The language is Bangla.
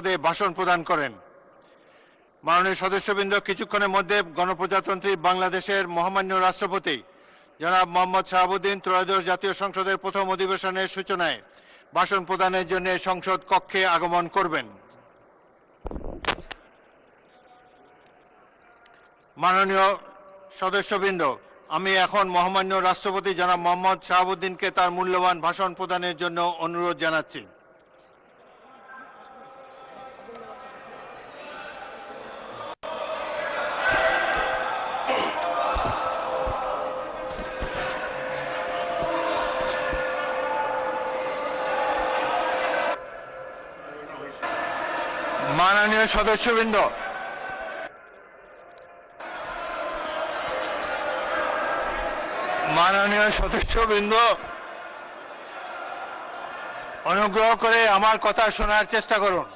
পদে ভাষণ প্রদান করেন। মাননীয় সদস্যবৃন্দ, কিছুক্ষণের মধ্যে গণপ্রজাতন্ত্রী বাংলাদেশের মহামান্য রাষ্ট্রপতি জনাব মোহাম্মদ শাহাবুদ্দিন ত্রয়োদশ জাতীয় সংসদের প্রথম অধিবেশনের সূচনায় ভাষণ প্রদানের জন্য সংসদ কক্ষে আগমন করবেন। মাননীয় সদস্যবৃন্দ, আমি এখন মহামান্য রাষ্ট্রপতি জনাব মোহাম্মদ শাহাবুদ্দিনকে তার মূল্যবান ভাষণ প্রদানের জন্য অনুরোধ জানাচ্ছি। মাননীয় সদস্যবৃন্দ, অনুগ্রহ করে আমার কথা শোনার চেষ্টা করুন।